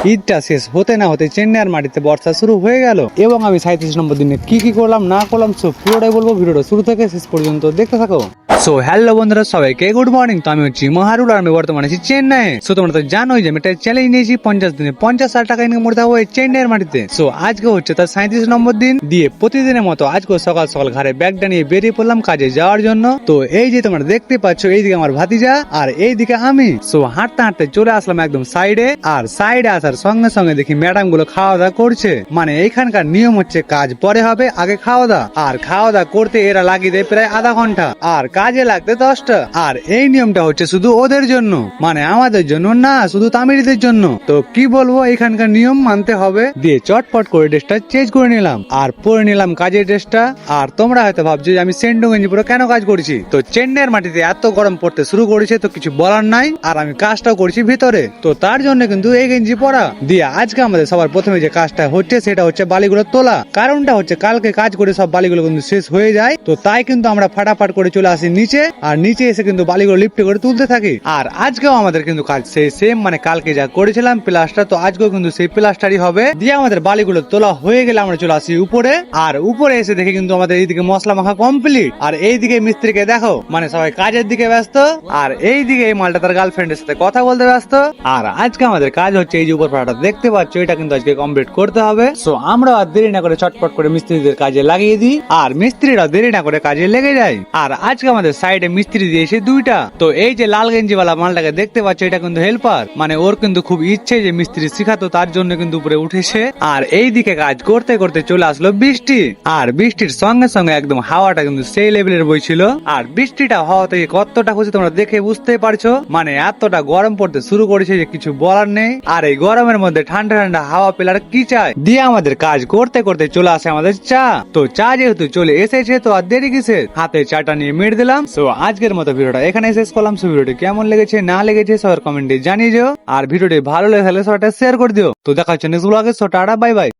ঈদটা শেষ হতে না হতে চেন্নাইয়ের মাটিতে বর্ষা শুরু হয়ে গেল এবং আমি 37 নম্বর দিনে কি করলাম না করলাম সব পুরোটাই বলবো, ভিডিওটা শুরু থেকে শেষ পর্যন্ত দেখতে থাকো। সো হ্যালো বন্ধুরা, সবাইকে গুড মর্নিং। তো আমি হচ্ছি মহারুল আর আমি বর্তমানে আছি চেন্নাই। সো তোমরা তো জানোই যে আমি একটা চ্যালেঞ্জ নিয়েছি 50 দিনে 50,000 টাকা ইনকাম করতে হবে চেন্নাইয়ের মাটিতে। সো আজকে হচ্ছে তার 37 নম্বর দিন দিয়ে প্রতিদিনের মতো আজকে সকাল সকাল ঘরে ব্যাগটা নিয়ে বেরিয়ে পড়লাম কাজে যাওয়ার জন্য। তো এই যে তোমরা দেখতে পাচ্ছ এইদিকে আমার ভাতিজা আর এইদিকে আমি। সো হাঁটতে হাঁটতে চলে আসলাম একদম সাইডে, আর সাইডে আসার সঙ্গে সঙ্গে দেখি ম্যাডাম গুলো খাওয়া দাওয়া করছে। মানে এইখানকার নিয়ম হচ্ছে কাজ পরে হবে, আগে খাওয়া দাওয়া, আর খাওয়া দাওয়া করতে এরা লাগিয়ে দেয় প্রায় আধা ঘন্টা, আর কাজে লাগতে 10টা। আর এই নিয়মটা হচ্ছে শুধু ওদের জন্য, মানে আমাদের জন্য না, শুধু তামিলদের জন্য। তো কি বলবো, এখানকার নিয়ম মানতে হবে। দিয়ে চটপট করে ড্রেসটা চেঞ্জ করে নিলাম আর পরে নিলাম কাজের ড্রেসটা। আর তোমরা হয়তো ভাবছো যে আমি সেন্ডো গেঞ্জি পরে কেন কাজ করছি। তো চেন্নাইয়ের মাটিতে এত গরম পড়তে শুরু করেছে তো কিছু বলার নাই, আর আমি কাজটাও করছি ভিতরে, তো তার জন্য কিন্তু এই গেঞ্জি পরা। দিয়ে আজকে আমাদের সবার প্রথমে যে কাজটা হচ্ছে সেটা হচ্ছে বালিগুলো তোলা। কারণটা হচ্ছে কালকে কাজ করে সব বালিগুলো কিন্তু শেষ হয়ে যায়, তো তাই কিন্তু আমরা ফাটাফাট করে চলে আসি নিচে, আর নিচে এসে কিন্তু বালিগুলো লিফটে করে তুলতে থাকি। আর আজকেও আমাদের কিন্তু কাজ সেই সেম, মানে কালকে যা করেছিলাম প্লাস্টার, তো আজকেও কিন্তু সেই প্লাস্টারই হবে। দিয়ে আমাদের বালিগুলো তোলা হয়ে গেলে আমরা চলে আসি উপরে, আর উপরে এসে দেখি কিন্তু আমাদের এইদিকে মশলা মাখা কমপ্লিট, আর এইদিকে মিস্ত্রিকে দেখো, মানে সবাই কাজের দিকে ব্যস্ত, আর এইদিকে এই মালটা তার গার্লফ্রেন্ডের সাথে কথা বলতে ব্যস্ত। আর আজকে আমাদের কাজ হচ্ছে এই যে উপর পাড়াটা দেখতে পাচ্ছ, এটা কিন্তু আজকে কমপ্লিট করতে হবে। সো আমরা আর দেরি না করে চটপট করে মিস্ত্রিদের কাজে লাগিয়ে দিই, আর মিস্ত্রিরা দেরি না করে কাজে লেগে যায়। আর আজকে আমাদের সাইডে মিস্ত্রি দিয়েছে 2টা। তো এই যে লাল গেঞ্জিওয়ালা মালটাকে দেখতে পাচ্ছ, এটা কিন্তু হেল্পার, মানে ওর কিন্তু খুব ইচ্ছে যে মিস্ত্রি শিখাতো, তার জন্য কিন্তু উপরে উঠেছে। আর এইদিকে কাজ করতে করতে চলে আসলো বৃষ্টি, আর বৃষ্টির সঙ্গে সঙ্গে একদম হাওয়াটা কিন্তু সেই লেভেলের বইছিল। আর বৃষ্টিটা হওয়া থেকে কতটা খুশি তোমরা দেখে বুঝতে পারছো, মানে এতটা গরম পড়তে শুরু করেছে যে কিছু বলার নেই। আর এই গরমের মধ্যে ঠান্ডা ঠান্ডা হাওয়া পেলার কি চাই। দিয়ে আমাদের কাজ করতে করতে চলে আসে আমাদের চা। তো চা যেহেতু চলে এসেছে তো আর দেরি কিসের, হাতে চাটা নিয়ে মেরে দিলাম। তো আজকের মতো ভিডিওটা এখানে শেষ করলাম। সো ভিডিওটি কেমন লেগেছে না লেগেছে সবার কমেন্টে জানিয়ে দিও, আর ভিডিওটি ভালো লেগে থাকলে সবাইটা শেয়ার করে দিও। তো দেখা হচ্ছে নেক্সট ব্লগে। So tata, bye bye.